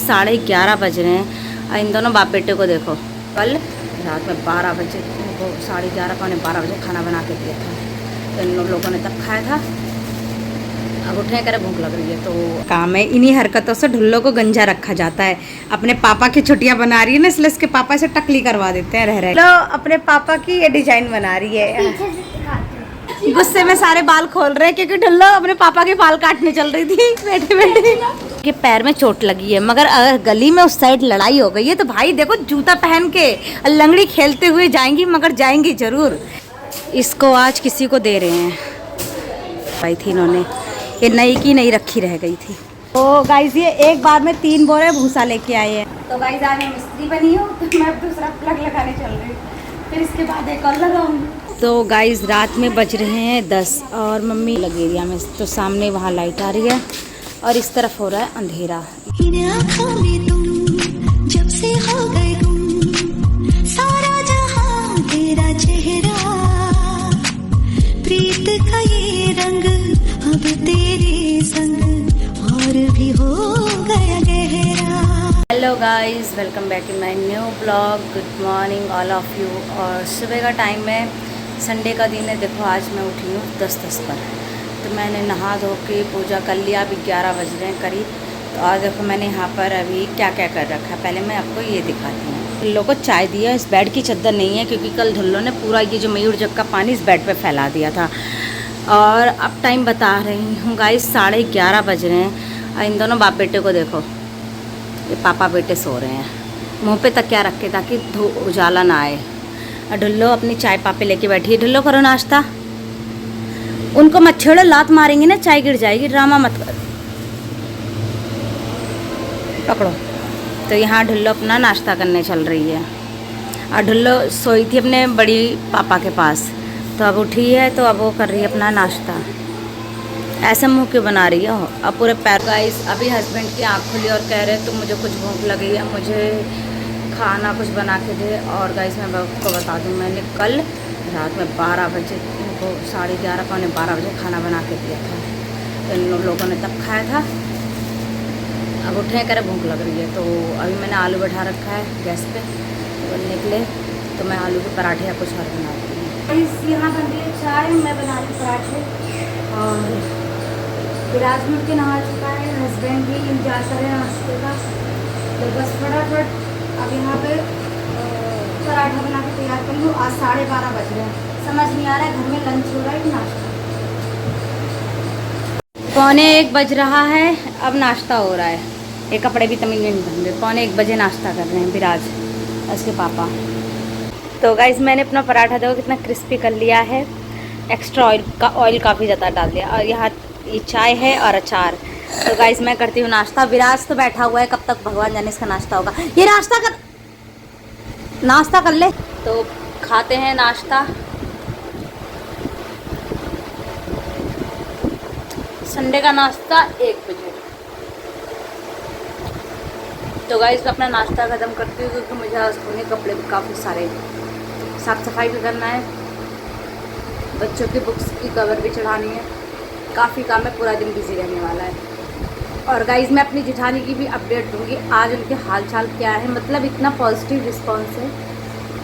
11:30 बज रहे हैं और इन दोनों बाप बेटे को देखो, कल रात में 12 बजे वो 11:30 पौने 12 बजे खाना बना के दिया था, तो इन लोगों ने तब खाया था। अब उठे करे भूख लग रही है तो काम है। इन्हीं हरकतों से ढुल्लो को गंजा रखा जाता है। अपने पापा की छुट्टियां बना रही है ना, इसलिए इसके पापा से टकली करवा देते हैं रह रहे। लो अपने पापा की ये डिजाइन बना रही है। गुस्से में सारे बाल खोल रहे हैं क्योंकि ढुल्लो अपने पापा के बाल काटने चल रही थी बैठे बैठे। के पैर में चोट लगी है, मगर अगर गली में उस साइड लड़ाई हो गई है तो भाई देखो जूता पहन के लंगड़ी खेलते हुए जाएंगी, मगर जाएंगी जरूर। इसको आज किसी को दे रहे हैं भाई थी इन्होंने, ये नई की नई रखी रह गई थी। तो गाइस ये एक बार में 3 बोरे भूसा लेके आए हैं। तो गाइस आज मैं मिस्त्री बनी हूँ तो मैं दूसरा प्लग लगाने चल रही हूँ, फिर इसके बाद एक और लगाऊंगी। तो गाइस रात में बज रहे हैं 10 और मम्मी लगी एरिया में, तो सामने वहाँ लाइट आ रही है और इस तरफ हो रहा है अंधेरा। जब से हो गए तुम सारा जहां तेरा चेहरा, प्रीत का ये रंग अब तेरे संग और भी हो गया गहरा। Hello guys, welcome back in my new blog. Good morning all of you. और सुबह का टाइम है, संडे का दिन है। देखो आज मैं उठी हूँ 10:10 पर, तो मैंने नहा धो के पूजा कर लिया। अभी 11 बज रहे हैं करीब। तो आज देखो मैंने यहाँ पर अभी क्या क्या कर रखा है, पहले मैं आपको ये दिखाती हूँ। ढुल्लो को चाय दिया। इस बेड की चादर नहीं है क्योंकि कल ढुल्लो ने पूरा ये जो मयूर जग का पानी इस बेड पे फैला दिया था। और अब टाइम बता रही हूँ गाइस 11:30 बज रहे हैं और इन दोनों बाप बेटे को देखो, ये पापा बेटे सो रहे हैं मुँह पे तकिया रख के ताकि उजाला ना आए। और ढुल्लो अपनी चाय पापे लेके बैठी है। ढुल्लो करो नाश्ता। उनको मत छेड़ो, लात मारेंगे ना, चाय गिर जाएगी, ड्रामा मत करो। पकड़ो। तो यहाँ ढुल्लो अपना नाश्ता करने चल रही है और ढुल्लो सोई थी अपने बड़ी पापा के पास, तो अब उठी है तो अब वो कर रही है अपना नाश्ता। ऐसे मुंह क्यों बना रही हो? अब पूरे पैर। गाइस अभी हस्बैंड की आँख खुली और कह रहे तो मुझे कुछ भूख लगी है, मुझे खाना कुछ बना के दे। और गाइस मैं आपको बता दूँ, मैंने कल रात में 12 बजे वो 11:30 पौने 12 बजे खाना बना के दिया था, तो इन लोगों ने तब खाया था। अब उठे करे भूख लग रही है तो अभी मैंने आलू बैठा रखा है गैस पे बनने के लिए, तो मैं आलू के पराठे या कुछ और बनाती हूँ। यहाँ बन रही है चाय, मैं बना रही हूँ पराठे। और विराज में के नहा चुका है, हस्बैंड भी इंतजार कर रहे हैं नाश्ते का, तो बस फटाफट अब यहाँ पे पराठा बना के तैयार कर लूँ। आज 12:30 बज रहे हैं, समझ नहीं आ रहा है घर में लंच हो रहा है कि नाश्ता। 1:45 बज रहा है, अब नाश्ता हो रहा है। ये कपड़े भी तमीज नहीं बन रहे। 1:45 बजे नाश्ता कर रहे हैं विराज उसके पापा। तो गाइस मैंने अपना पराठा देखो कितना क्रिस्पी कर लिया है। एक्स्ट्रा ऑयल काफ़ी ज़्यादा डाल दिया। और यहाँ ये चाय है और अचार। तो गाइस मैं करती हूँ नाश्ता। विराज तो बैठा हुआ है, कब तक भगवान जाने इसका नाश्ता होगा। ये नाश्ता कर ले। तो खाते हैं नाश्ता। संडे का नाश्ता 1 बजे। तो गाइस अपना नाश्ता ख़त्म करती हूँ क्योंकि मुझे आज धोने कपड़े भी काफ़ी सारे, साफ़ सफाई भी करना है, बच्चों की बुक्स की कवर भी चढ़ानी है, काफ़ी काम है, पूरा दिन बिजी रहने वाला है। और गाइस मैं अपनी जेठानी की भी अपडेट दूंगी आज उनके हाल चाल क्या है, मतलब इतना पॉजिटिव रिस्पांस है,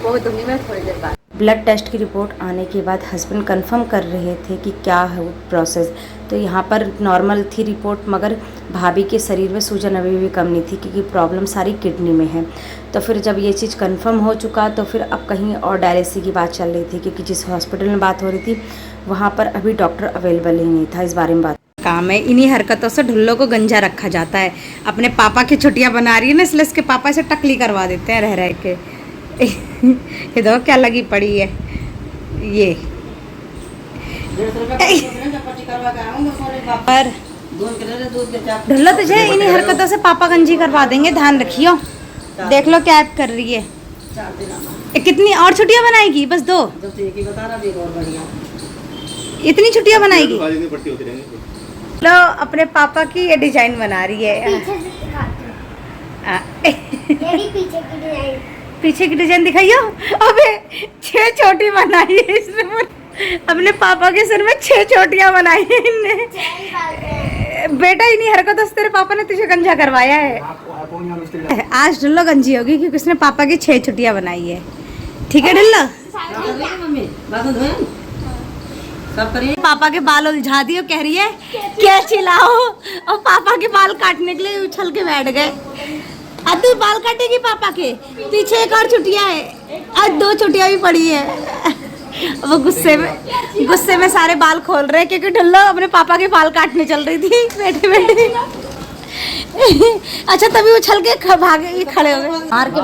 वो दूंगी मैं थोड़ी देर बाद। ब्लड टेस्ट की रिपोर्ट आने के बाद हस्बैंड कंफर्म कर रहे थे कि क्या है प्रोसेस। तो यहाँ पर नॉर्मल थी रिपोर्ट, मगर भाभी के शरीर में सूजन अभी भी कम नहीं थी क्योंकि प्रॉब्लम सारी किडनी में है। तो फिर जब ये चीज़ कंफर्म हो चुका तो फिर अब कहीं और डायलिसिस की बात चल रही थी क्योंकि जिस हॉस्पिटल में बात हो रही थी वहाँ पर अभी डॉक्टर अवेलेबल ही नहीं था। इस बारे में बात काम है। इन्हीं हरकतों से ढुल्लो को गंजा रखा जाता है। अपने पापा की छुट्टियां बना रही है ना, इसलिए इसके पापा से टकली करवा देते हैं रह रह के। ये देखो क्या लगी पड़ी है ये। पर ढुल्लो तुझे इन्हीं हरकतों से पापा गंजी करवा देंगे, ध्यान रखियो। देख लो क्या ऐप कर रही है। कितनी और छुट्टियां बनाएगी? बस 2। इतनी छुट्टियां बनाएगी? लो अपने पापा की ये डिजाइन बना रही है। पीछे की डिजाइन दिखाइयो। अबे 6 चोटी बनाई है इसने, अपने पापा के सिर में 6 चोटियां बनाई है इनने। बेटा इन्हीं हरकतों से तेरे पापा ने तुझे गंजा करवाया है। आज ढुल्लो गंजी होगी क्योंकि उसने पापा की 6 छुट्टियां बनाई है। ठीक है ढुल्लो? पापा के बाल उलझा दिए, कह रही है क्या चिल्लाओ, और पापा के बाल काटने के लिए उछल के बैठ गए। अब तू बाल काटेगी पापा के? पीछे एक और छुट्टियां है, आज 2 छुट्टियां भी पड़ी है। वो गुस्से में सारे बाल खोल रहे हैं क्योंकि ढुल्लो अपने पापा के बाल काटने चल रही थी बैठे बैठे। अच्छा तभी उछल के भागे खड़े हो गए, मार के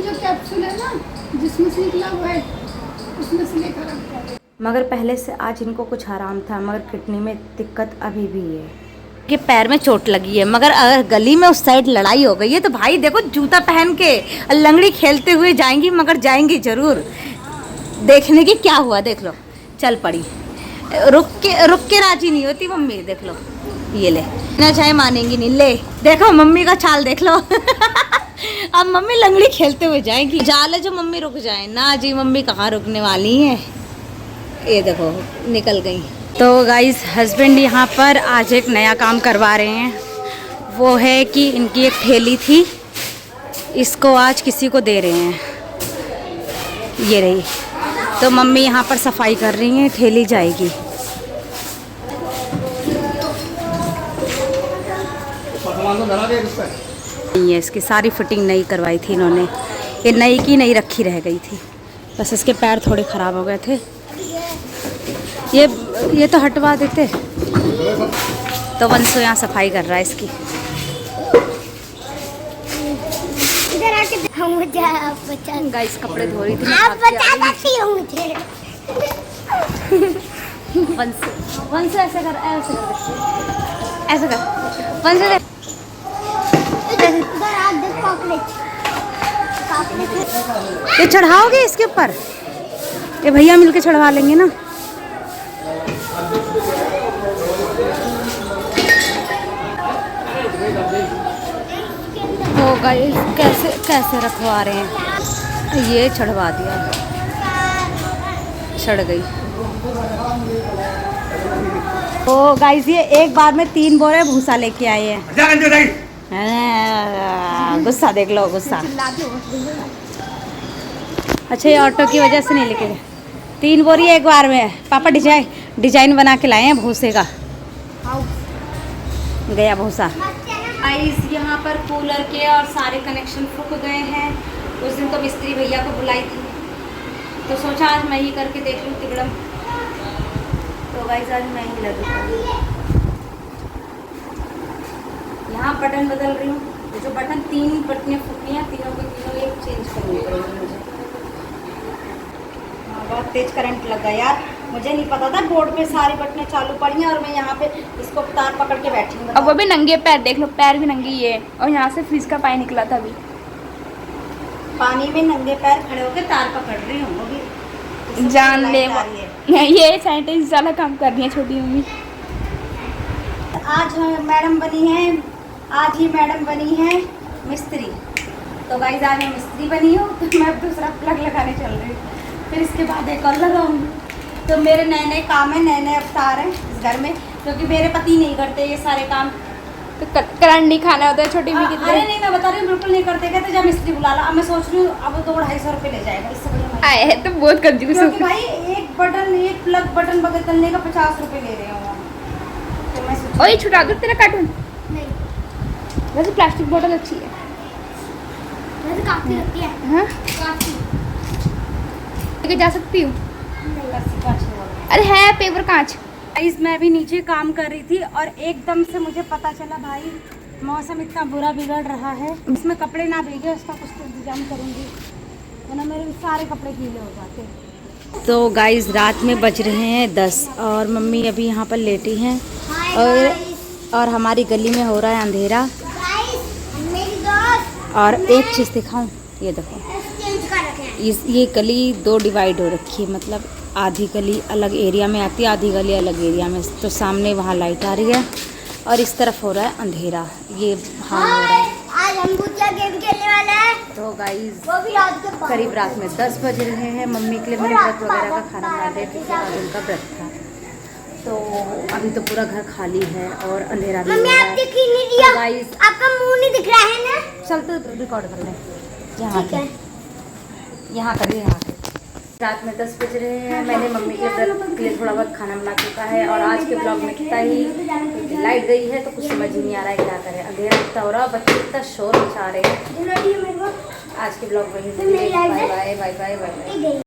जो कैप्सूल है ना जिसमें से निकला वो है उसमें से लेकर। मगर पहले से आज इनको कुछ आराम था, मगर किडनी में दिक्कत अभी भी है कि पैर में चोट लगी है। मगर अगर गली में उस साइड लड़ाई हो गई है तो भाई देखो जूता पहन के लंगड़ी खेलते हुए जाएंगी, मगर जाएंगी जरूर। देखने की क्या हुआ देख लो, चल पड़ी, रुक के राजी नहीं होती मम्मी। देख लो ये ले, ना चाहे मानेंगी नहीं। ले देखो मम्मी का चाल देख लो। अब मम्मी लंगड़ी खेलते हुए जाएगी, जाले जो मम्मी रुक जाए ना जी, मम्मी कहाँ रुकने वाली है। ये देखो निकल गई। तो गाइस हस्बैंड यहाँ पर आज एक नया काम करवा रहे हैं, वो है कि इनकी एक थैली थी, इसको आज किसी को दे रहे हैं। ये रही, तो मम्मी यहाँ पर सफाई कर रही हैं, थैली जाएगी। ये इसकी सारी फिटिंग नई करवाई थी इन्होंने, ये नई की नई रखी रह गई थी, बस इसके पैर थोड़े ख़राब हो गए थे। ये तो हटवा देते। तो वंशु यहाँ सफाई कर रहा है इसकी। गाइस कपड़े धो रही थी, वंशु ऐसे कर, ऐसे कर वंशु। ये चढ़ाओगे इसके ऊपर? ये भैया मिलके चढ़वा लेंगे ना। तो गाइस कैसे रखवा रहे हैं, ये चढ़वा दिया, चढ़ गई। तो गाइस ये एक बार में 3 बोरे भूसा लेके आए हैं। गुस्सा देख लो, गुस्सा। अच्छा ये ऑटो की वजह से नहीं लेके गए, 3 बोरी एक बार में। पापा डिजाइन बना के लाए हैं भूसे का, गया भूसा। गाइस यहाँ पर कूलर के और सारे कनेक्शन फूक गए हैं। उस दिन तो मिस्त्री भैया को बुलाई थी, तो सोचा आज मैं ही करके देख लूँ तिगड़म। तो गाइस आज मैं ही लगी, यहाँ बटन बदल रही हूँ। जो बटन 3 बटनें फूकी हैं, तीनों के तीनों एक चेंज करनी पड़ेगी मुझे। बहुत तेज करंट लगा यार, मुझे नहीं पता था बोर्ड पे सारी बटनें चालू पड़ी हैं और मैं यहाँ पे इसको तार पकड़ के बैठी हूँ। अब वो भी नंगे पैर, देख लो पैर भी नंगी है, और यहाँ से फ्रिज का पानी निकला था अभी। पानी में नंगे पैर खड़े होकर तार पकड़ रही हूँ, वो भी जान ले। ये सैनिटाइज वाला काम कर रही है छोटी मम्मी। आज मैडम बनी है, आज ही मैडम बनी है मिस्त्री। तो गाइस आज मैं मिस्त्री बनी हूँ, तो मैं दूसरा प्लग लगाने चल रही हूँ, फिर इसके बाद एक और लगाऊंगी। तो मेरे नए नए काम है, नए नए अवतार हैं इस घर में, क्योंकि मेरे पति नहीं करते ये सारे काम। तो करंट नहीं खाना होता है छोटी मम्मी की। अरे नहीं, मैं बता रही हूँ बिल्कुल नहीं करते, कहते जब मिस्त्री बुला ला। अब मैं सोच रही हूँ अब 200-250 रुपये ले जाएगा, इससे बढ़िया आए है तो बहुत कंजूस हो। भाई एक प्लग बटन बदलने का 50 रुपये ले रहे हो। तो मैं सोच ओए छुटा दो तेरा कार्टून। नहीं वैसे प्लास्टिक बोतल अच्छी है, वैसे काफी लगती है। हाँ काफी लेके जा सकती हूँ। अरे है पेपर कांच। गाइस मैं भी नीचे काम कर रही थी और एकदम से मुझे पता चला भाई मौसम इतना बुरा बिगड़ रहा है, इसमें कपड़े ना भीगे उसका कुछ तो इंतजाम करूँगी, वरना मेरे भी सारे कपड़े गीले हो जाते। तो गाइस रात में बज रहे हैं 10 और मम्मी अभी यहाँ पर लेटी हैं और हमारी गली में हो रहा है अंधेरा। और एक चीज़ दिखाऊं, ये देखो ये गली 2 डिवाइड हो रखी है, मतलब आधी गली अलग एरिया में आती है, आधी गली अलग एरिया में। तो सामने वहाँ लाइट आ रही है और इस तरफ हो रहा है अंधेरा, ये हाल हो रहा है। आज हम भुजिया गेम खेलने वाले हैं। तो गाइस वो भी रात के करीब रात में 10 बज रहे हैं। मम्मी के लिए मैंने व्रत वगैरह का खाना बना दिया क्योंकि आज उनका व्रत था। तो अभी तो पूरा घर खाली है और अंधेरा भी हो मम्मी रहा आप है। दिख ही नहीं दिया। तो गाइस आपका मुंह नहीं दिख रहा है ना? चल तो रिकॉर्ड कर ले। यहाँ ठीक है। यहाँ करिए, यहाँ से। रात में 10 बज रहे हैं। मैंने मम्मी के व्रत के लिए थोड़ा बहुत खाना बना चुका है और आज के ब्लॉग में कितना ही, क्योंकि लाइट गई है तो कुछ समझ ही नहीं आ रहा है क्या करें। अंधेरा इतना हो रहा, बच्चे इतना शोर मचा रहे हैं। आज के ब्लॉग में ही, bye bye bye bye bye bye.